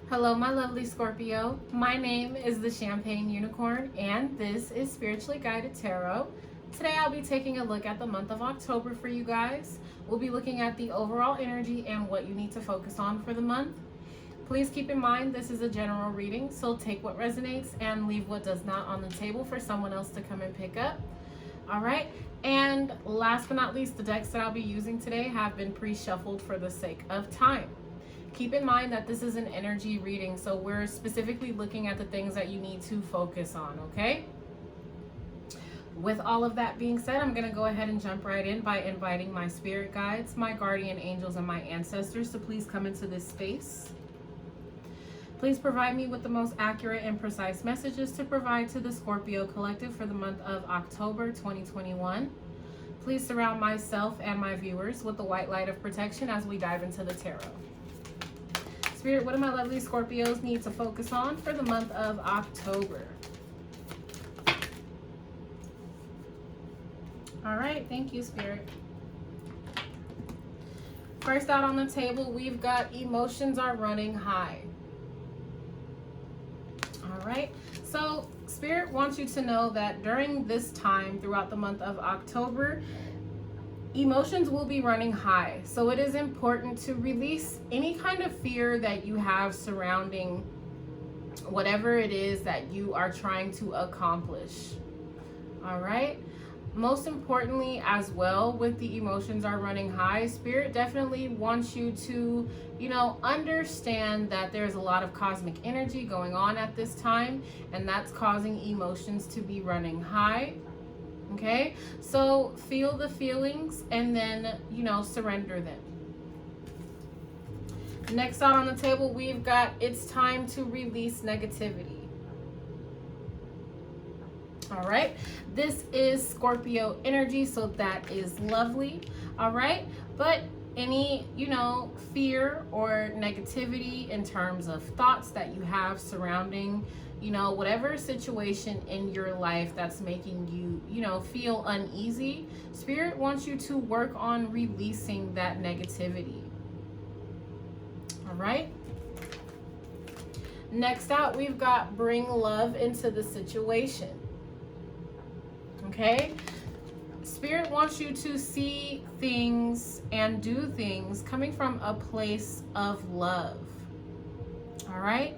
Hello, my lovely Scorpio. My name is the Champagne Unicorn, and this is Spiritually Guided Tarot. Today, I'll be taking a look at the month of October for you guys. We'll be looking at the overall energy and what you need to focus on for the month. Please keep in mind this is a general reading, so take what resonates and leave what does not on the table for someone else to come and pick up. All right, and last but not least, the decks that I'll be using today have been pre-shuffled for the sake of time. Keep in mind that this is an energy reading, so we're specifically looking at the things that you need to focus on, okay? With all of that being said, I'm going to go ahead and jump right in by inviting my spirit guides, my guardian angels, and my ancestors to please come into this space. Please provide me with the most accurate and precise messages to provide to the Scorpio collective for the month of October 2021. Please surround myself and my viewers with the white light of protection as we dive into the tarot. Spirit, what do my lovely Scorpios need to focus on for the month of October? All right, thank you, Spirit. First out on the table, we've got emotions are running high. All right, so Spirit wants you to know that during this time throughout the month of October, emotions will be running high. So it is important to release any kind of fear that you have surrounding whatever it is that you are trying to accomplish. All right. Most importantly as well, with the emotions are running high, Spirit definitely wants you to, understand that there's a lot of cosmic energy going on at this time, and that's causing emotions to be running high. Okay, so feel the feelings and then, surrender them. Next out on the table, we've got it's time to release negativity. All right, this is Scorpio energy, so that is lovely. All right, but any, fear or negativity in terms of thoughts that you have surrounding whatever situation in your life that's making you, feel uneasy, Spirit wants you to work on releasing that negativity. All right. Next out, we've got bring love into the situation. Okay. Spirit wants you to see things and do things coming from a place of love. All right.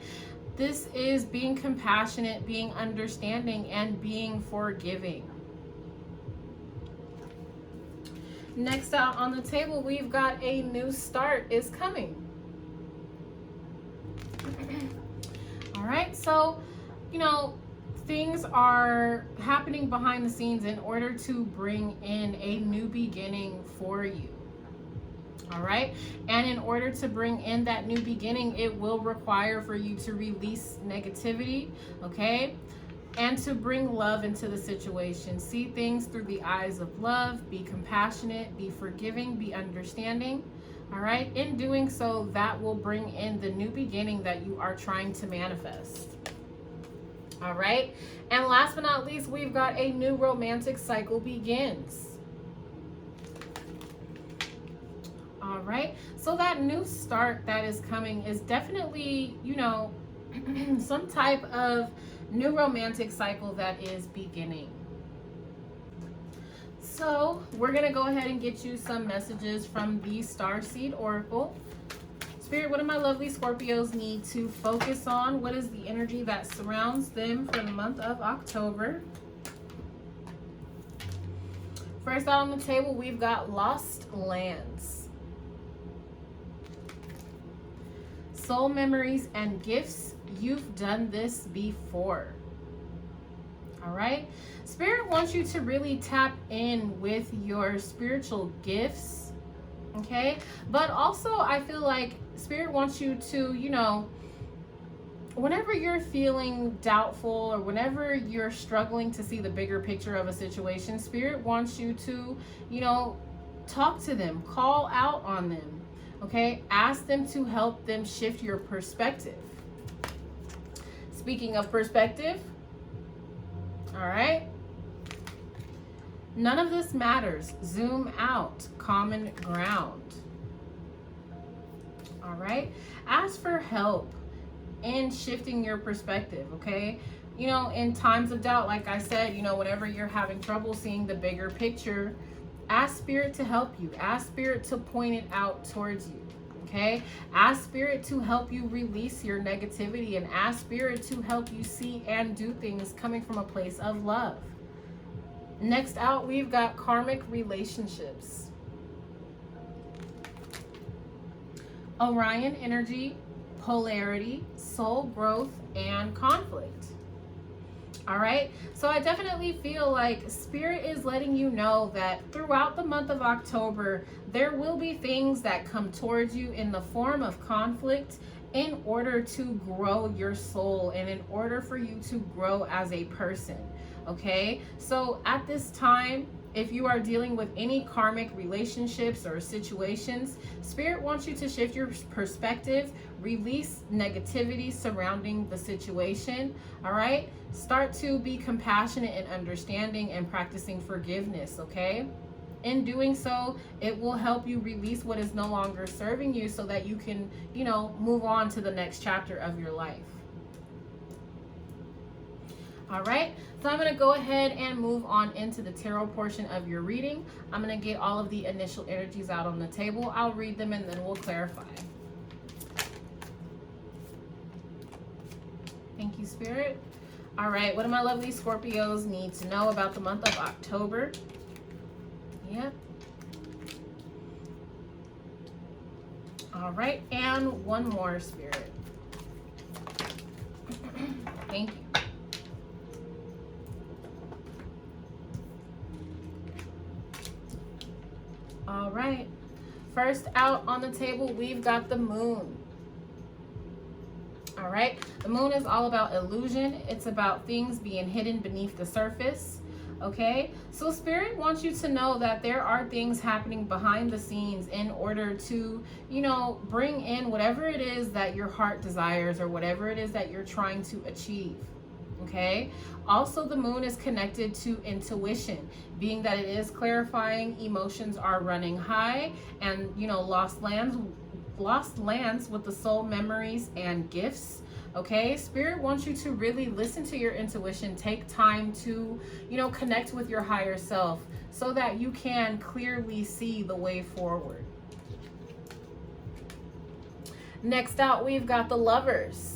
This is being compassionate, being understanding, and being forgiving. Next out on the table, we've got a new start is coming. All right, so, things are happening behind the scenes in order to bring in a new beginning for you. All right, and in order to bring in that new beginning, it will require for you to release negativity, okay, and to bring love into the situation. See things through the eyes of love, be compassionate, be forgiving, be understanding. All right, in doing so, that will bring in the new beginning that you are trying to manifest. All right, and last but not least, we've got a new romantic cycle begins. All right, so that new start that is coming is definitely, some type of new romantic cycle that is beginning. So we're going to go ahead and get you some messages from the Starseed Oracle. Spirit, what do my lovely Scorpios need to focus on? What is the energy that surrounds them for the month of October? First out on the table, we've got lost lands. Soul memories and gifts. You've done this before. All right. Spirit wants you to really tap in with your spiritual gifts. Okay. But also, I feel like Spirit wants you to, whenever you're feeling doubtful or whenever you're struggling to see the bigger picture of a situation, Spirit wants you to, talk to them, call out on them. Okay. Ask them to help them shift your perspective. Speaking of perspective, all right. None of this matters. Zoom out. Common ground. All right. Ask for help. in shifting your perspective, okay? You know, in times of doubt, like I said, you know, whenever you're having trouble seeing the bigger picture, ask Spirit to help you. Ask Spirit to point it out towards you, okay? Ask Spirit to help you release your negativity, and ask Spirit to help you see and do things coming from a place of love. Next out, we've got karmic relationships. Orion energy, polarity, soul growth, and conflict. All right, so I definitely feel like Spirit is letting you know that throughout the month of October, there will be things that come towards you in the form of conflict in order to grow your soul and in order for you to grow as a person. Okay, so at this time, if you are dealing with any karmic relationships or situations, Spirit wants you to shift your perspective, release negativity surrounding the situation, all right? Start to be compassionate and understanding and practicing forgiveness, okay? In doing so, it will help you release what is no longer serving you so that you can, you know, move on to the next chapter of your life. All right, so I'm going to go ahead and move on into the tarot portion of your reading. I'm going to get all of the initial energies out on the table. I'll read them and then we'll clarify. Thank you, Spirit. All right, what do my lovely Scorpios need to know about the month of October? Yep. All right, and one more, Spirit. Thank you. All right, first out on the table, we've got the moon. All right, the moon is all about illusion. It's about things being hidden beneath the surface. Okay, so Spirit wants you to know that there are things happening behind the scenes in order to, you know, bring in whatever it is that your heart desires or whatever it is that you're trying to achieve. Okay, also the moon is connected to intuition, being that it is clarifying, emotions are running high, and, you know, lost lands with the soul memories and gifts. Okay, Spirit wants you to really listen to your intuition, take time to, you know, connect with your higher self so that you can clearly see the way forward. Next out, we've got the Lovers.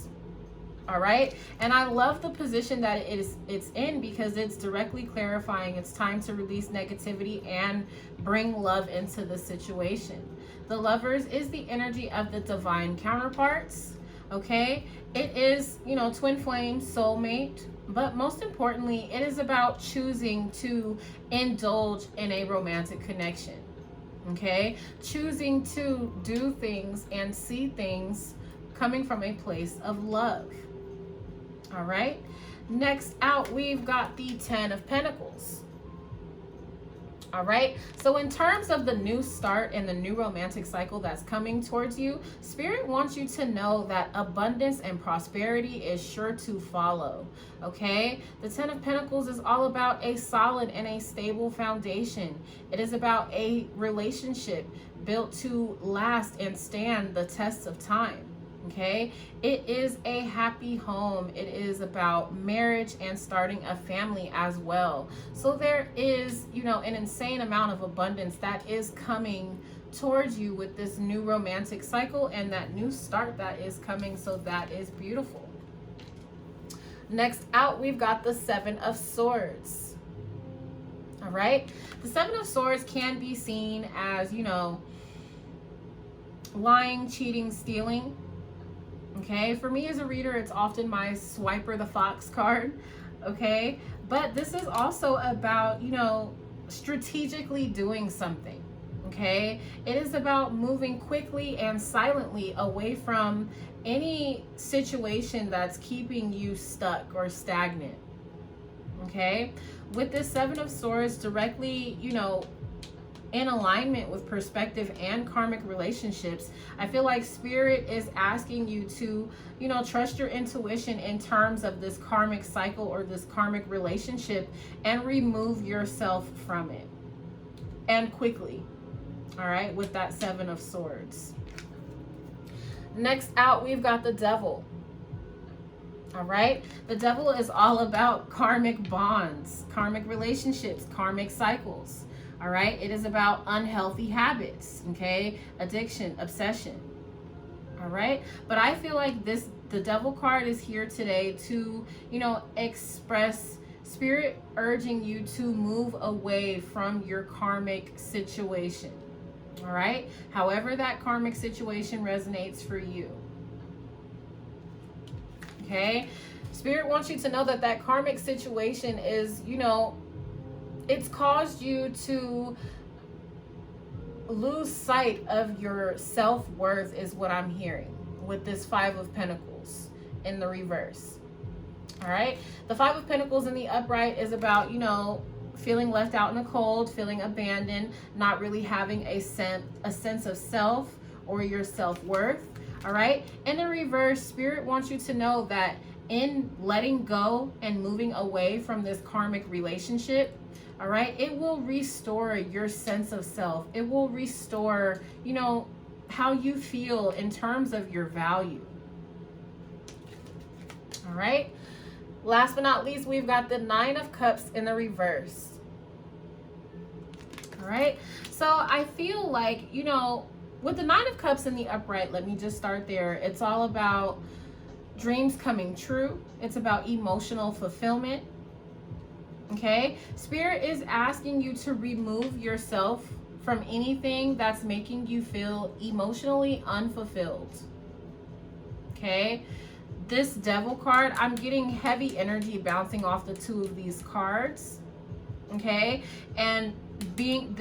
All right, and I love the position that it's in because it's directly clarifying it's time to release negativity and bring love into the situation. The Lovers is the energy of the divine counterparts. Okay, it is, you know, twin flame, soulmate, but most importantly, it is about choosing to indulge in a romantic connection. Okay, choosing to do things and see things coming from a place of love. All right, next out, we've got the 10 of Pentacles. All right, so in terms of the new start and the new romantic cycle that's coming towards you, Spirit wants you to know that abundance and prosperity is sure to follow. Okay, the 10 of Pentacles is all about a solid and a stable foundation. It is about a relationship built to last and stand the test of time. Okay, it is a happy home. It is about marriage and starting a family as well. So there is, you know, an insane amount of abundance that is coming towards you with this new romantic cycle and that new start that is coming. So that is beautiful. Next out, we've got the 7 of Swords. All right, the 7 of Swords can be seen as, you know, lying, cheating, stealing. Okay, for me as a reader, it's often my Swiper the Fox card. Okay, but this is also about, you know, strategically doing something. Okay, it is about moving quickly and silently away from any situation that's keeping you stuck or stagnant. Okay, with this 7 of Swords directly, you know, in alignment with perspective and karmic relationships, I feel like Spirit is asking you to, you know, trust your intuition in terms of this karmic cycle or this karmic relationship and remove yourself from it, and quickly. All right, with that 7 of Swords. Next out, we've got the Devil. All right. The devil is all about karmic bonds, karmic relationships, karmic cycles. All right. It is about unhealthy habits. Okay. Addiction, obsession. All right. But I feel like the devil card is here today to, express spirit urging you to move away from your karmic situation. All right. However that karmic situation resonates for you. Okay, Spirit wants you to know that that karmic situation is, it's caused you to lose sight of your self-worth is what I'm hearing with this Five of Pentacles in the reverse. All right, the Five of Pentacles in the upright is about, feeling left out in the cold, feeling abandoned, not really having a sense of self or your self-worth. All right. In the reverse, Spirit wants you to know that in letting go and moving away from this karmic relationship, all right, it will restore your sense of self. It will restore, how you feel in terms of your value. All right. Last but not least, we've got the Nine of Cups in the reverse. All right. So I feel like, with the Nine of Cups in the upright, let me just start there. It's all about dreams coming true. It's about emotional fulfillment. Okay? Spirit is asking you to remove yourself from anything that's making you feel emotionally unfulfilled. Okay? This Devil card, I'm getting heavy energy bouncing off the two of these cards. Okay? And being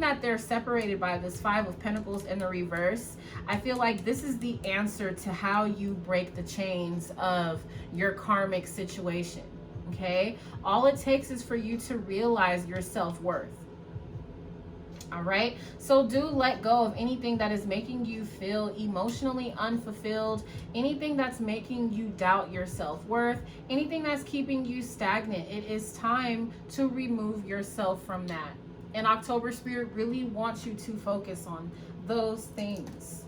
that they're separated by this Five of Pentacles in the reverse, I feel like this is the answer to how you break the chains of your karmic situation. Okay? All it takes is for you to realize your self-worth. All right? So do let go of anything that is making you feel emotionally unfulfilled, anything that's making you doubt your self-worth, anything that's keeping you stagnant. It is time to remove yourself from that. And October, Spirit really wants you to focus on those things.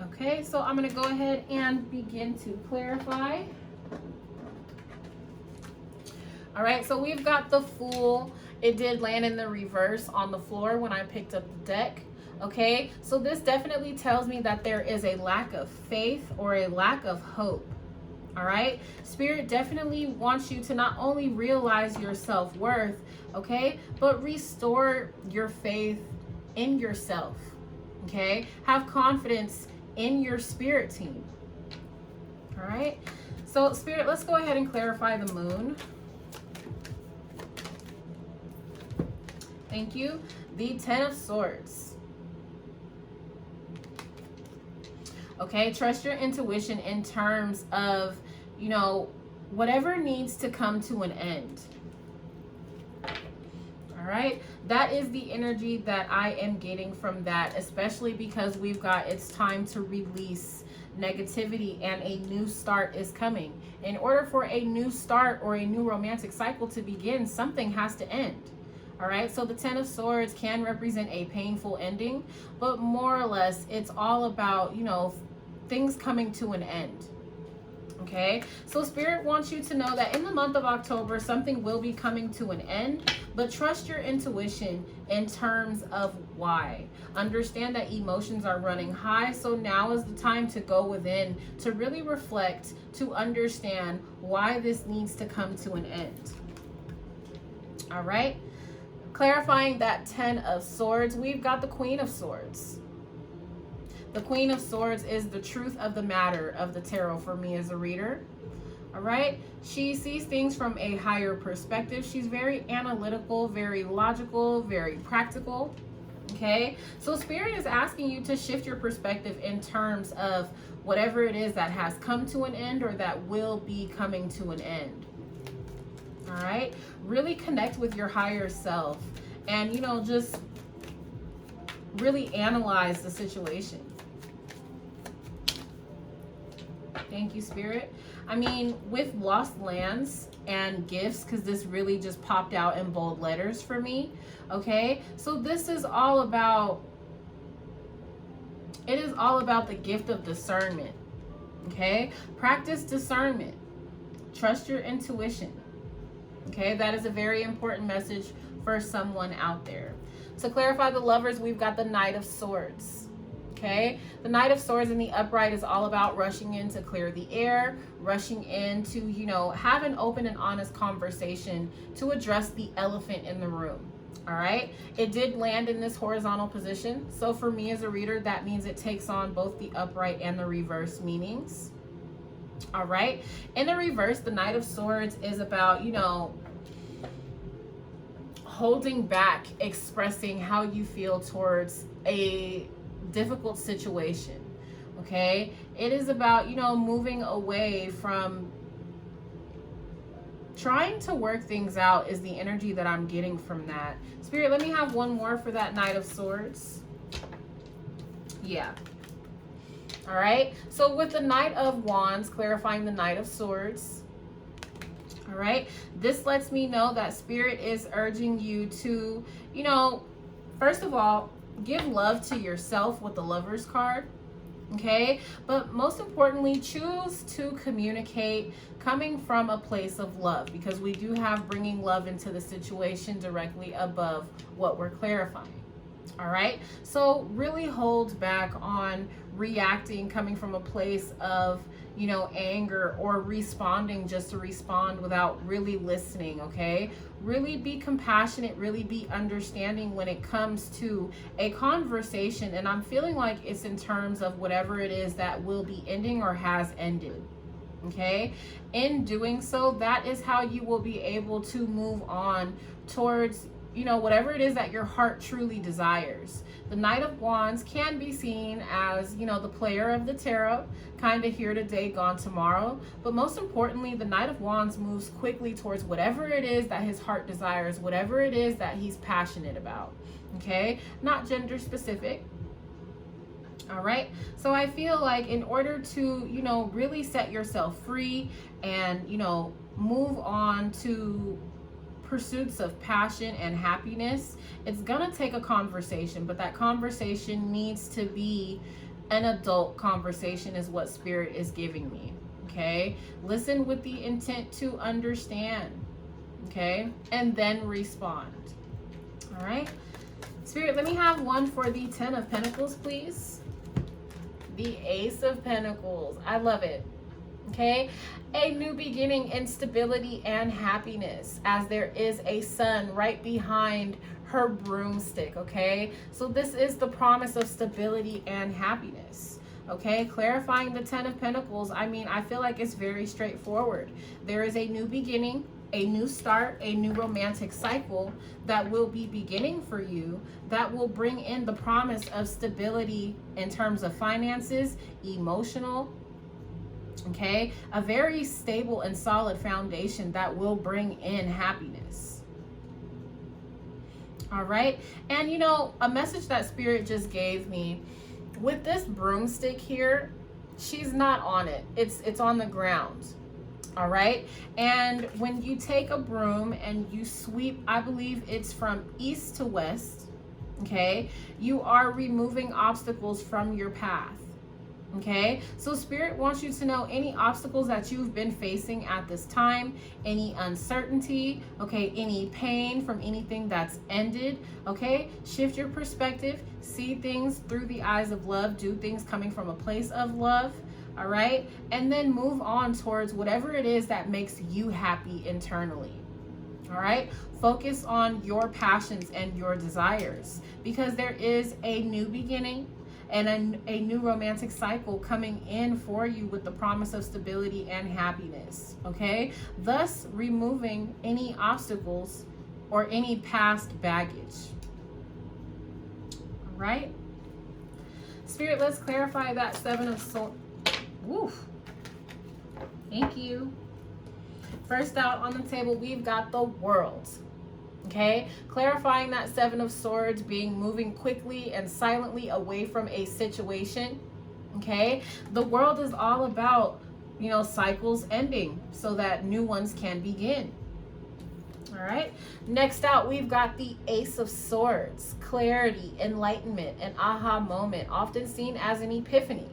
Okay, so I'm going to go ahead and begin to clarify. All right, so we've got the Fool. It did land in the reverse on the floor when I picked up the deck. Okay, so this definitely tells me that there is a lack of faith or a lack of hope. All right, Spirit definitely wants you to not only realize your self-worth, okay, but restore your faith in yourself. Okay, have confidence in your spirit team. All right, so Spirit, let's go ahead and clarify the Moon. Thank you. The Ten of Swords. Okay, trust your intuition in terms of, whatever needs to come to an end. All right, that is the energy that I am getting from that, especially because we've got, it's time to release negativity and a new start is coming. In order for a new start or a new romantic cycle to begin, something has to end. All right, so the Ten of Swords can represent a painful ending, but more or less it's all about, things coming to an end. Okay, so Spirit wants you to know that in the month of October, something will be coming to an end, but trust your intuition in terms of why. Understand that emotions are running high, so now is the time to go within, to really reflect, to understand why this needs to come to an end. All right, clarifying that Ten of Swords, we've got the Queen of Swords. The Queen of Swords is the truth of the matter of the tarot for me as a reader. All right. She sees things from a higher perspective. She's very analytical, very logical, very practical. Okay. So Spirit is asking you to shift your perspective in terms of whatever it is that has come to an end or that will be coming to an end. All right. Really connect with your higher self and, just really analyze the situation. Thank you, Spirit. I mean, with lost lands and gifts, because this really just popped out in bold letters for me. Okay, so this is all about, it is all about the gift of discernment. Okay, practice discernment. Trust your intuition. Okay, that is a very important message for someone out there. To clarify the lovers, we've got the Knight of Swords. Okay, the Knight of Swords in the upright is all about rushing in to clear the air, rushing in to, you know, have an open and honest conversation to address the elephant in the room. All right, it did land in this horizontal position. So for me as a reader, that means it takes on both the upright and the reverse meanings. All right, in the reverse, the Knight of Swords is about, you know, holding back, expressing how you feel towards a difficult situation. Okay, it is about, you know, moving away from trying to work things out is the energy that I'm getting from that. Spirit, let me have one more for that Knight of Swords. Yeah. All right, so with the Knight of Wands, clarifying the Knight of Swords. All right, this lets me know that Spirit is urging you to, you know, first of all, give love to yourself with the Lover's card. Okay, but most importantly, choose to communicate coming from a place of love, because we do have bringing love into the situation directly above what we're clarifying. All right, so really hold back on reacting coming from a place of, you know, anger, or responding just to respond without really listening. Okay, really be compassionate, really be understanding when it comes to a conversation, and I'm feeling like it's in terms of whatever it is that will be ending or has ended. Okay, in doing so, that is how you will be able to move on towards, you know, whatever it is that your heart truly desires. The Knight of Wands can be seen as, you know, the player of the tarot, kind of here today, gone tomorrow. But most importantly, the Knight of Wands moves quickly towards whatever it is that his heart desires, whatever it is that he's passionate about. Okay, not gender specific. All right, so I feel like in order to, you know, really set yourself free and, you know, move on to pursuits of passion and happiness, it's gonna take a conversation, but that conversation needs to be an adult conversation is what Spirit is giving me. Okay, listen with the intent to understand. Okay, and then respond. All right, Spirit, let me have one for the 10 of Pentacles, please. The Ace of Pentacles, I love it. Okay, a new beginning in stability and happiness, as there is a sun right behind her broomstick. Okay, so this is the promise of stability and happiness. Okay, clarifying the 10 of Pentacles, I mean, I feel like it's very straightforward. There is a new beginning, a new start, a new romantic cycle that will be beginning for you, that will bring in the promise of stability in terms of finances, emotional. Okay, a very stable and solid foundation that will bring in happiness. All right, and you know, a message that Spirit just gave me with this broomstick here, she's not on it, it's on the ground. All right, and when you take a broom and you sweep, I believe it's from east to west, okay, you are removing obstacles from your path. Okay, so Spirit wants you to know any obstacles that you've been facing at this time, any uncertainty, okay, any pain from anything that's ended. Okay, shift your perspective, see things through the eyes of love, do things coming from a place of love. All right, and then move on towards whatever it is that makes you happy internally. All right, focus on your passions and your desires, because there is a new beginning and a new romantic cycle coming in for you with the promise of stability and happiness. Okay, thus removing any obstacles or any past baggage. All right, Spirit, let's clarify that 7 of Swords. Woof. Thank you. First out on the table, we've got the World. Okay, clarifying that 7 of Swords being moving quickly and silently away from a situation. Okay, the World is all about, you know, cycles ending so that new ones can begin. All right, next out, we've got the Ace of Swords. Clarity, enlightenment, an aha moment, often seen as an epiphany.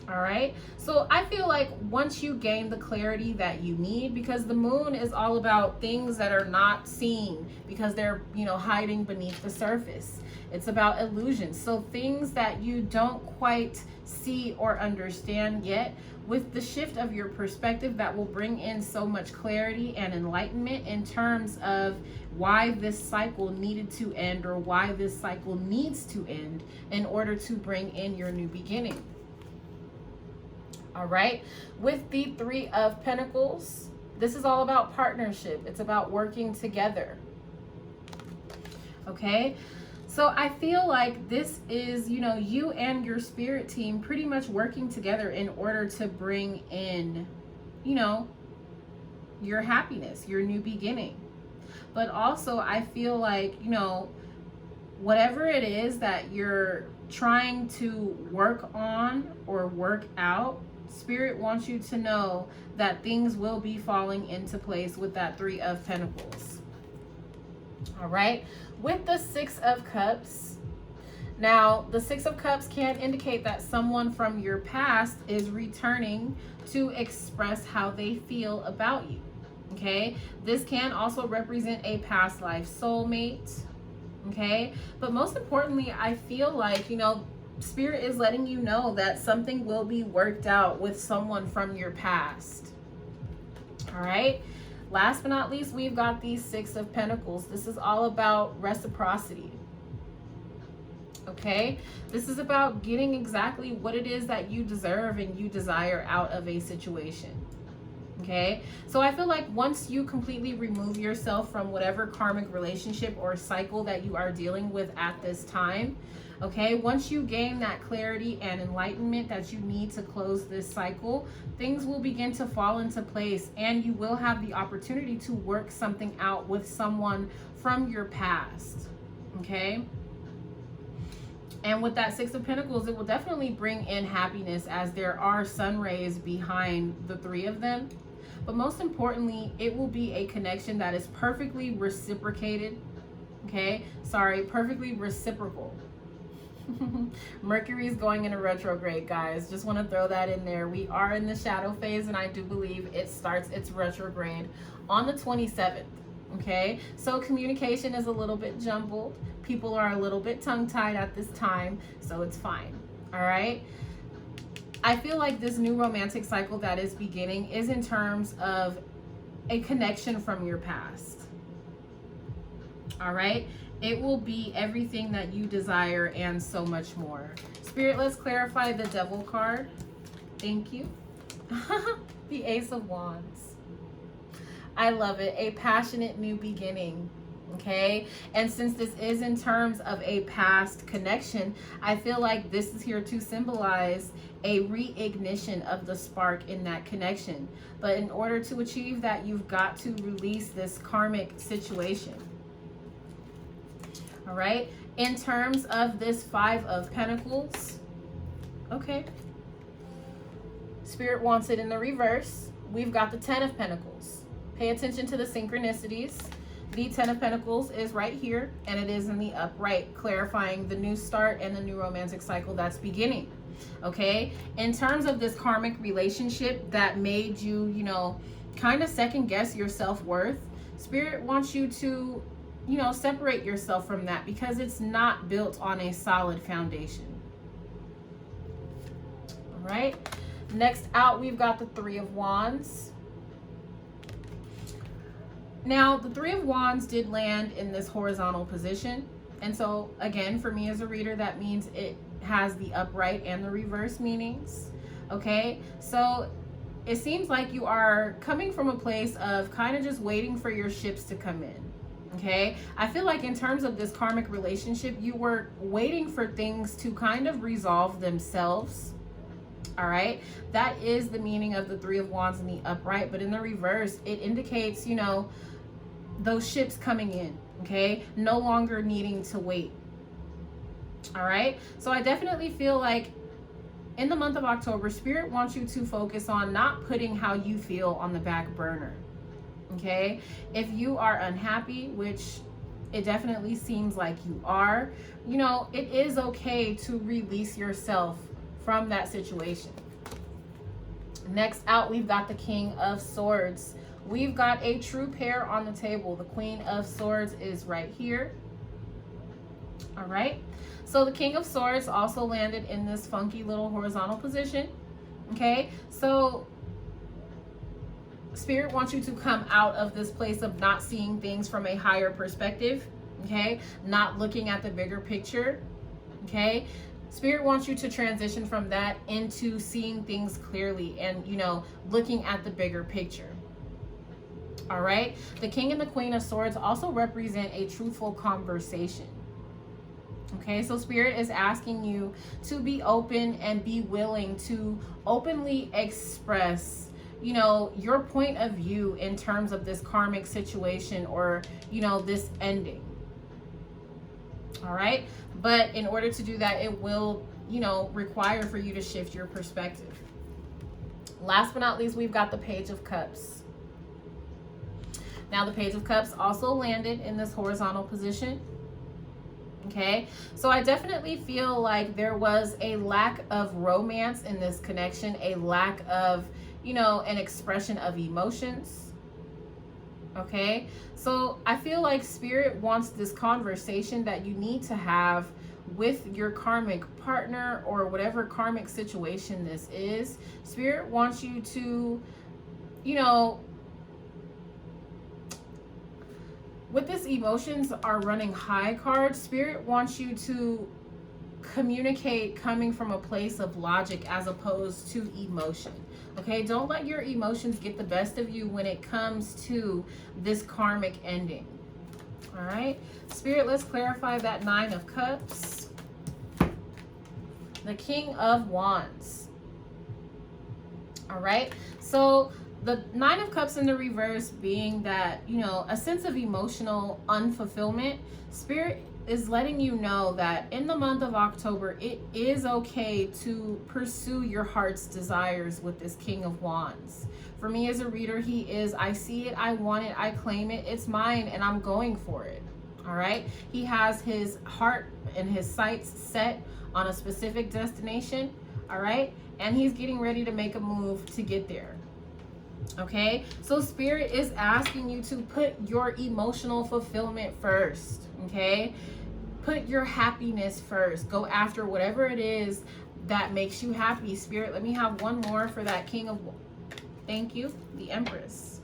All right. So I feel like once you gain the clarity that you need, because the moon is all about things that are not seen because they're, hiding beneath the surface. It's about illusions. So things that you don't quite see or understand yet, with the shift of your perspective, that will bring in so much clarity and enlightenment in terms of why this cycle needed to end, or why this cycle needs to end in order to bring in your new beginning. All right, with the Three of Pentacles, this is all about partnership. It's about working together. Okay, so I feel like this is, you and your spirit team pretty much working together in order to bring in, your happiness, your new beginning. But also I feel like, whatever it is that you're trying to work on or work out, Spirit wants you to know that things will be falling into place with that Three of Pentacles. All right, with the Six of Cups. Now, the Six of Cups can indicate that someone from your past is returning to express how they feel about you. Okay, this can also represent a past life soulmate. Okay, but most importantly, I feel like, Spirit is letting you know that something will be worked out with someone from your past. All right. Last but not least, we've got the Six of Pentacles. This is all about reciprocity. Okay. This is about getting exactly what it is that you deserve and you desire out of a situation. Okay. So I feel like once you completely remove yourself from whatever karmic relationship or cycle that you are dealing with at this time, okay, once you gain that clarity and enlightenment that you need to close this cycle, things will begin to fall into place, and you will have the opportunity to work something out with someone from your past. Okay. And with that Six of Pentacles, it will definitely bring in happiness, as there are sun rays behind the three of them. But most importantly, it will be a connection that is perfectly reciprocated. Okay. Sorry, perfectly reciprocal. Mercury is going into retrograde, guys. Just want to throw that in there. We are in the shadow phase, and I do believe it starts its retrograde on the 27th. Okay, so communication is a little bit jumbled. People are a little bit tongue-tied at this time, so it's fine. All right, I feel like this new romantic cycle that is beginning is in terms of a connection from your past. All right, it will be everything that you desire and so much more. Spirit, let's clarify the Devil card. Thank you. The Ace of Wands. I love it. A passionate new beginning. Okay, and since this is in terms of a past connection, I feel like this is here to symbolize a reignition of the spark in that connection. But in order to achieve that, you've got to release this karmic situation. All right, in terms of this Five of Pentacles, okay, Spirit wants it in the reverse. We've got the Ten of Pentacles. Pay attention to the synchronicities. The Ten of Pentacles is right here, and it is in the upright, clarifying the new start and the new romantic cycle that's beginning. Okay, in terms of this karmic relationship that made you, kind of second guess your self-worth, Spirit wants you to, separate yourself from that, because it's not built on a solid foundation. All right, next out, we've got the Three of Wands. Now, the Three of Wands did land in this horizontal position. And so, again, for me as a reader, that means it has the upright and the reverse meanings. Okay, so it seems like you are coming from a place of kind of just waiting for your ships to come in. Okay, I feel like in terms of this karmic relationship, you were waiting for things to kind of resolve themselves. All right, that is the meaning of the Three of Wands in the upright. But in the reverse, it indicates, those ships coming in. Okay, no longer needing to wait. All right, so I definitely feel like in the month of October, Spirit wants you to focus on not putting how you feel on the back burner. Okay, if you are unhappy, which it definitely seems like you are, it is okay to release yourself from that situation. Next out, we've got the King of Swords. We've got a true pair on the table. The Queen of Swords is right here. All right. So the King of Swords also landed in this funky little horizontal position. Okay. So Spirit wants you to come out of this place of not seeing things from a higher perspective. Okay. Not looking at the bigger picture. Okay. Spirit wants you to transition from that into seeing things clearly and, you know, looking at the bigger picture. All right. The King and the Queen of Swords also represent a truthful conversation. Okay. So Spirit is asking you to be open and be willing to openly express, you know, your point of view in terms of this karmic situation or, you know, this ending. All right. But in order to do that, it will, you know, require for you to shift your perspective. Last but not least, we've got the Page of Cups. Now, the Page of Cups also landed in this horizontal position. Okay. So I definitely feel like there was a lack of romance in this connection, a lack of, you know, an expression of emotions. Okay, so I feel like Spirit wants this conversation that you need to have with your karmic partner or whatever karmic situation this is. Spirit wants you to, you know, with this emotions are running high card, Spirit wants you to communicate coming from a place of logic as opposed to emotion. Okay, don't let your emotions get the best of you when it comes to this karmic ending. All right, Spirit, let's clarify that Nine of Cups. The King of Wands. All right, so the Nine of Cups in the reverse being that, you know, a sense of emotional unfulfillment. Spirit is letting you know that in the month of October, it is okay to pursue your heart's desires with this King of Wands. For me as a reader, he is, I see it, I want it, I claim it, it's mine, and I'm going for it. All right. He has his heart and his sights set on a specific destination. All right. And he's getting ready to make a move to get there. Okay. So Spirit is asking you to put your emotional fulfillment first. Okay. Put your happiness first. Go after whatever it is that makes you happy. Spirit, let me have one more for that King of... Thank you. The Empress.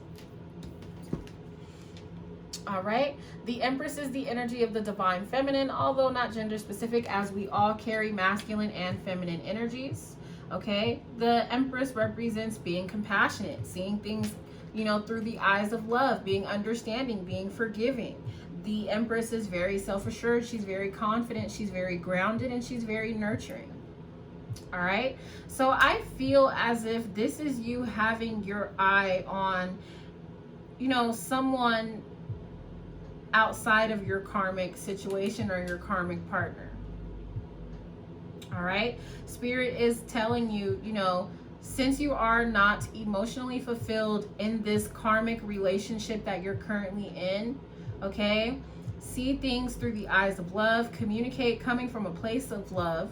All right. The Empress is the energy of the divine feminine, although not gender specific, as we all carry masculine and feminine energies. Okay. The Empress represents being compassionate, seeing things, you know, through the eyes of love, being understanding, being forgiving. The Empress is very self-assured. She's very confident. She's very grounded, and she's very nurturing. All right. So I feel as if this is you having your eye on, you know, someone outside of your karmic situation or your karmic partner. All right. Spirit is telling you, you know, since you are not emotionally fulfilled in this karmic relationship that you're currently in, okay, see things through the eyes of love, communicate coming from a place of love,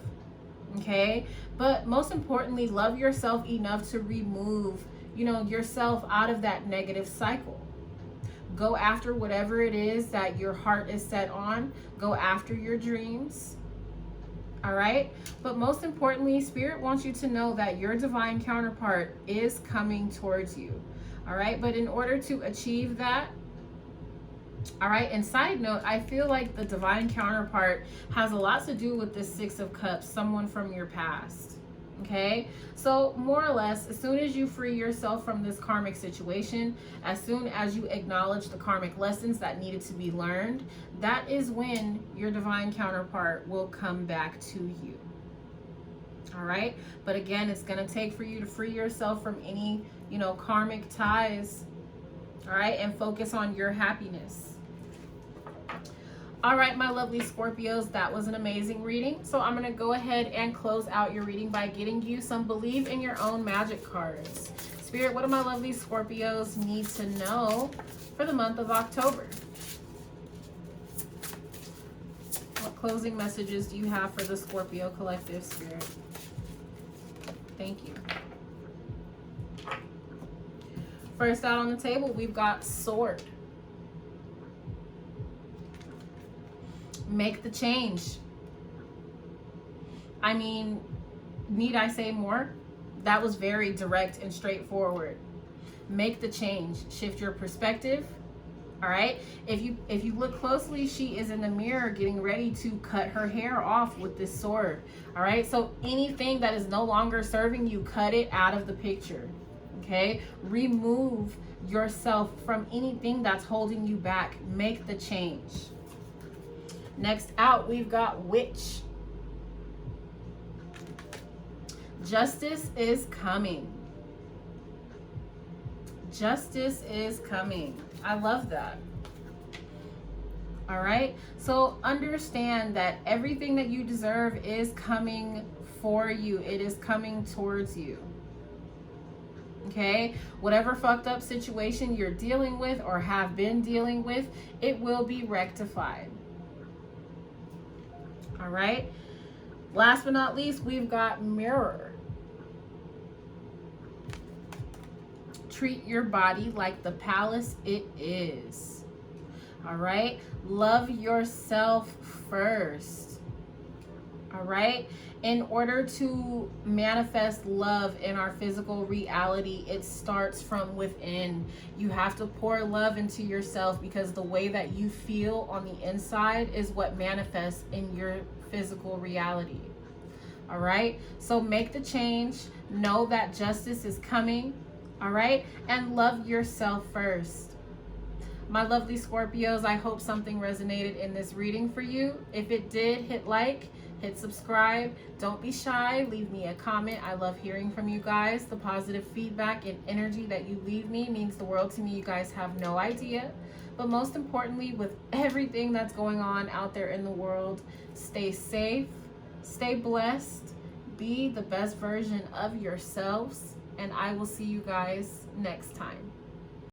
okay, but most importantly, love yourself enough to remove, you know, yourself out of that negative cycle. Go after whatever it is that your heart is set on. Go after your dreams. All right, but most importantly, Spirit wants you to know that your divine counterpart is coming towards you. All right, but in order to achieve that, all right, and side note, I feel like the divine counterpart has a lot to do with this Six of Cups, someone from your past. Okay, so more or less, as soon as you free yourself from this karmic situation, as soon as you acknowledge the karmic lessons that needed to be learned, that is when your divine counterpart will come back to you. All right, but again, it's going to take for you to free yourself from any, you know, karmic ties. All right, and focus on your happiness. All right, my lovely Scorpios, that was an amazing reading. So I'm going to go ahead and close out your reading by getting you some Believe in Your Own magic cards. Spirit, what do my lovely Scorpios need to know for the month of October? What closing messages do you have for the Scorpio collective, Spirit? Thank you. First out on the table, we've got Sword. Make the change. I mean, need I say more? That was very direct and straightforward. Make the change. Shift your perspective. All right. If you look closely, she is in the mirror getting ready to cut her hair off with this sword. All right. So anything that is no longer serving you, cut it out of the picture. Okay. Remove yourself from anything that's holding you back. Make the change. Next out, we've got Witch. Justice is coming. Justice is coming. I love that. All right. So understand that everything that you deserve is coming for you. It is coming towards you. Okay. Whatever fucked up situation you're dealing with or have been dealing with, it will be rectified. All right. Last but not least, we've got Mirror. Treat your body like the palace it is. All right. Love yourself first. All right. In order to manifest love in our physical reality, it starts from within. You have to pour love into yourself, because the way that you feel on the inside is what manifests in your physical reality. All right. So make the change. Know that justice is coming. All right. And love yourself first. My lovely Scorpios, I hope something resonated in this reading for you. If it did, hit like, hit subscribe. Don't be shy. Leave me a comment. I love hearing from you guys. The positive feedback and energy that you leave me means the world to me. You guys have no idea. But most importantly, with everything that's going on out there in the world, stay safe, stay blessed, be the best version of yourselves. And I will see you guys next time.